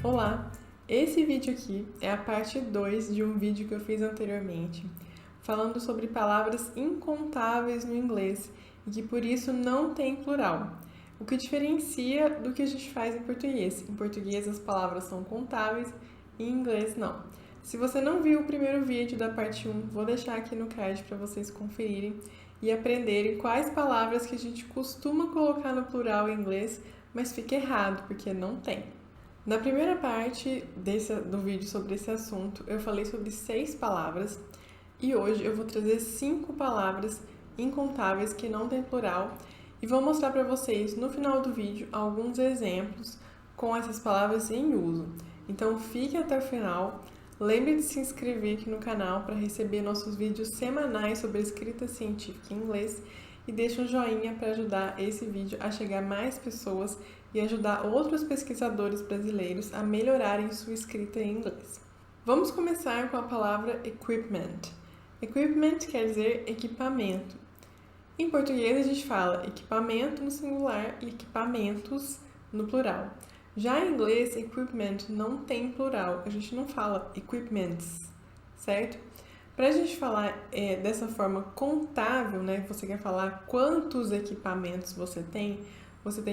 Olá! Esse vídeo aqui é a parte 2 de um vídeo que eu fiz anteriormente, falando sobre palavras incontáveis no inglês e que por isso não tem plural. O que diferencia do que a gente faz em português. Em português as palavras são contáveis e em inglês não. Se você não viu o primeiro vídeo da parte 1, vou deixar aqui no card para vocês conferirem e aprenderem quais palavras que a gente costuma colocar no plural em inglês, mas fica errado, porque não tem. Na primeira parte do vídeo sobre esse assunto, eu falei sobre 6 palavras e hoje eu vou trazer 5 palavras incontáveis que não tem plural e vou mostrar para vocês no final do vídeo alguns exemplos com essas palavras em uso. Então fique até o final, lembre de se inscrever aqui no canal para receber nossos vídeos semanais sobre escrita científica em inglês e deixe um joinha para ajudar esse vídeo a chegar a mais pessoas e ajudar outros pesquisadores brasileiros a melhorarem sua escrita em inglês. Vamos começar com a palavra equipment. Equipment quer dizer equipamento. Em português a gente fala equipamento no singular e equipamentos no plural. Já em inglês, equipment não tem plural, a gente não fala equipments, certo? Para a gente falar dessa forma contável, né? Você quer falar quantos equipamentos você tem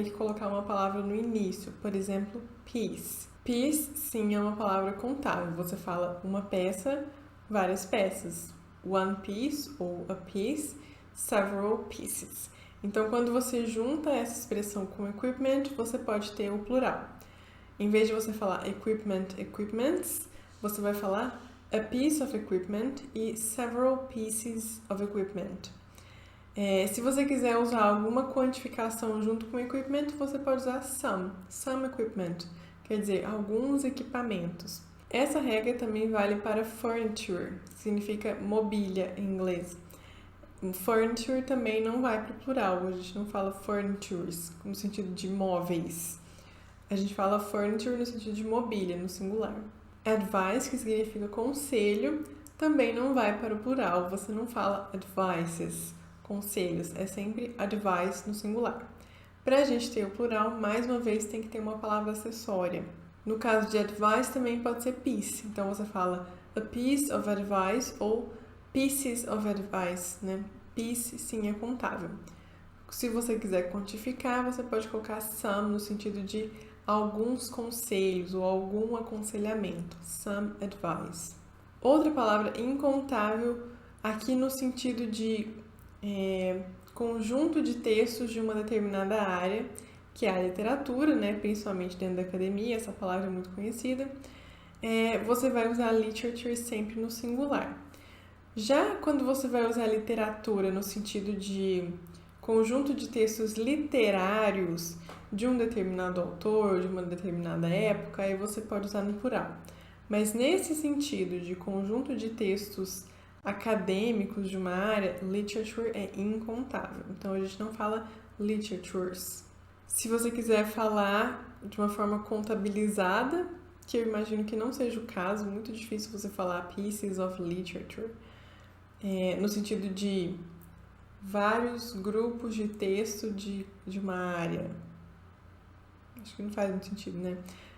que colocar uma palavra no início. Por exemplo, piece. Piece, sim, é uma palavra contável. Você fala uma peça, várias peças. One piece ou a piece, several pieces. Então, quando você junta essa expressão com equipment, você pode ter o plural. Em vez de você falar equipment, equipments, você vai falar a piece of equipment e several pieces of equipment. Se você quiser usar alguma quantificação junto com equipment, você pode usar some equipment, quer dizer, alguns equipamentos. Essa regra também vale para furniture, significa mobília em inglês. Furniture também não vai para o plural, a gente não fala furnitures no sentido de móveis. A gente fala furniture no sentido de mobília, no singular. Advice, que significa conselho, também não vai para o plural, você não fala advices, conselhos, é sempre advice no singular. Para a gente ter o plural, mais uma vez tem que ter uma palavra acessória. No caso de advice também pode ser piece, então você fala a piece of advice ou pieces of advice, né? Piece sim é contável. Se você quiser quantificar, você pode colocar some no sentido de alguns conselhos ou algum aconselhamento. Some advice. Outra palavra incontável aqui no sentido de conjunto de textos de uma determinada área, que é a literatura, né? Principalmente dentro da academia, essa palavra é muito conhecida. Você vai usar literature sempre no singular. Já quando você vai usar literatura no sentido de conjunto de textos literários de um determinado autor, de uma determinada época, aí você pode usar no plural. Mas nesse sentido de conjunto de textos acadêmicos de uma área, literature é incontável. Então a gente não fala literatures. Se você quiser falar de uma forma contabilizada, que eu imagino que não seja o caso, muito difícil você falar pieces of literature, no sentido de vários grupos de texto de uma área. Acho que não faz muito sentido, né?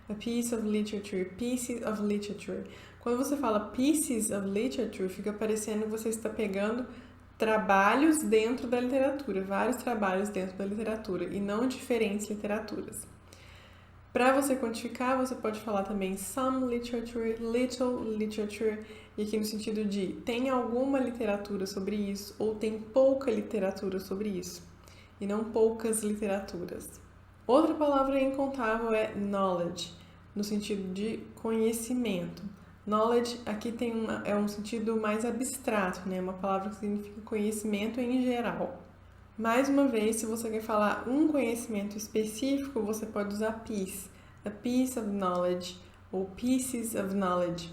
A piece of literature, pieces of literature. Quando você fala pieces of literature, fica parecendo que você está pegando trabalhos dentro da literatura, vários trabalhos dentro da literatura, e não diferentes literaturas. Para você quantificar, você pode falar também some literature, little literature, e aqui no sentido de tem alguma literatura sobre isso ou tem pouca literatura sobre isso, e não poucas literaturas. Outra palavra incontável é knowledge, no sentido de conhecimento. Knowledge aqui é um sentido mais abstrato, né? Uma palavra que significa conhecimento em geral. Mais uma vez, se você quer falar um conhecimento específico, você pode usar piece, a piece of knowledge ou pieces of knowledge.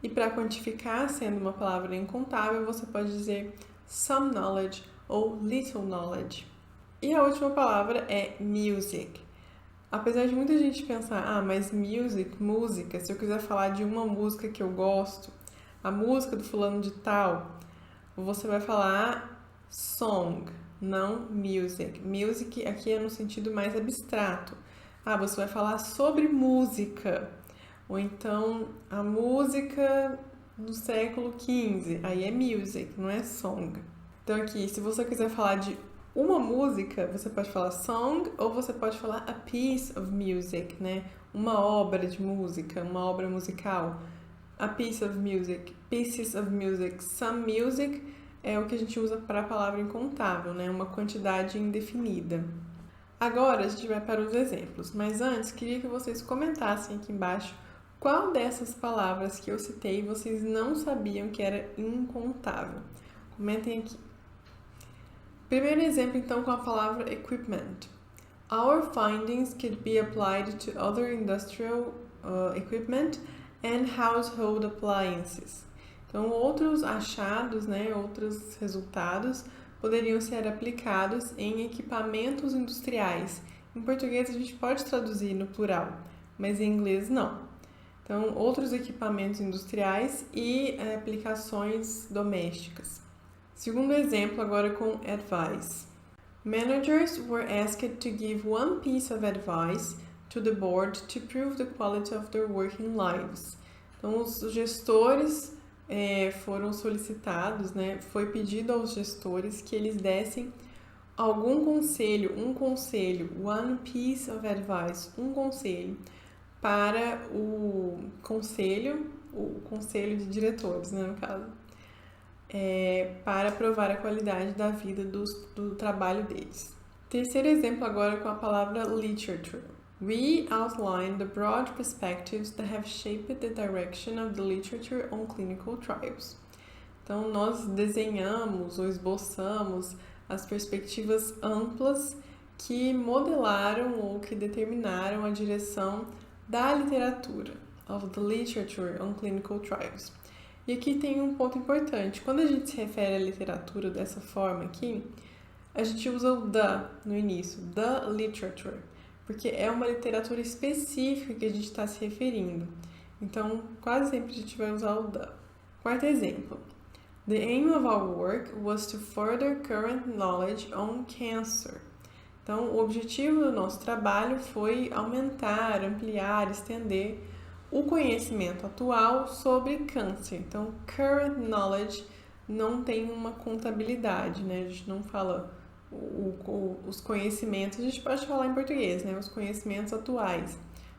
E para quantificar, sendo uma palavra incontável, você pode dizer some knowledge ou little knowledge. E a última palavra é music. Apesar de muita gente pensar, mas música, se eu quiser falar de uma música que eu gosto, a música do fulano de tal, você vai falar song, não music. Music aqui é no sentido mais abstrato. Você vai falar sobre música. Ou então a música do século XV, aí é music, não é song. Então aqui, se você quiser falar de uma música, você pode falar song ou você pode falar a piece of music, né? Uma obra de música, uma obra musical. A piece of music, pieces of music, some music é o que a gente usa para a palavra incontável, né? Uma quantidade indefinida. Agora a gente vai para os exemplos, mas antes queria que vocês comentassem aqui embaixo qual dessas palavras que eu citei vocês não sabiam que era incontável. Comentem aqui. Primeiro exemplo, então, com a palavra equipment. Our findings could be applied to other industrial equipment and household appliances. Então, outros achados, né, outros resultados poderiam ser aplicados em equipamentos industriais. Em português a gente pode traduzir no plural, mas em inglês não. Então, outros equipamentos industriais e aplicações domésticas. Segundo exemplo, agora com advice. Managers were asked to give one piece of advice to the board to prove the quality of their working lives. Então, os gestores foram solicitados, né? Foi pedido aos gestores que eles dessem algum conselho, one piece of advice, um conselho para o conselho de diretores, né, no caso, para provar a qualidade da vida do trabalho deles. Terceiro exemplo agora com a palavra literature. We outline the broad perspectives that have shaped the direction of the literature on clinical trials. Então, nós desenhamos ou esboçamos as perspectivas amplas que modelaram ou que determinaram a direção da literatura, of the literature on clinical trials. E aqui tem um ponto importante. Quando a gente se refere à literatura dessa forma aqui, a gente usa o the no início, the literature, porque é uma literatura específica que a gente está se referindo. Então, quase sempre a gente vai usar o the. Quarto exemplo. The aim of our work was to further current knowledge on cancer. Então, o objetivo do nosso trabalho foi aumentar, ampliar, estender o conhecimento atual sobre câncer. Então, current knowledge não tem uma contabilidade, né? A gente não fala os conhecimentos, a gente pode falar em português, né? Os conhecimentos atuais.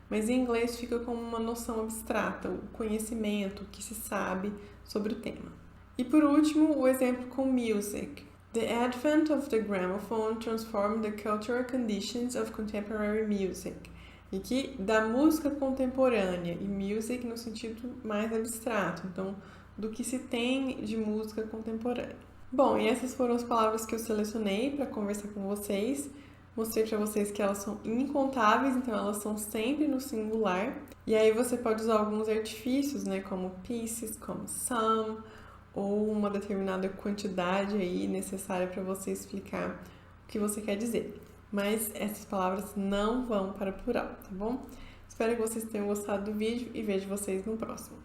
Mas em inglês fica como uma noção abstrata, o conhecimento, o que se sabe sobre o tema. E por último, o exemplo com music. The advent of the gramophone transformed the cultural conditions of contemporary music. E aqui, da música contemporânea, e music no sentido mais abstrato, então, do que se tem de música contemporânea. Bom, e essas foram as palavras que eu selecionei para conversar com vocês. Mostrei para vocês que elas são incontáveis, então elas são sempre no singular. E aí você pode usar alguns artifícios, né, como pieces, como some, ou uma determinada quantidade aí necessária para você explicar o que você quer dizer. Mas essas palavras não vão para plural, tá bom? Espero que vocês tenham gostado do vídeo e vejo vocês no próximo.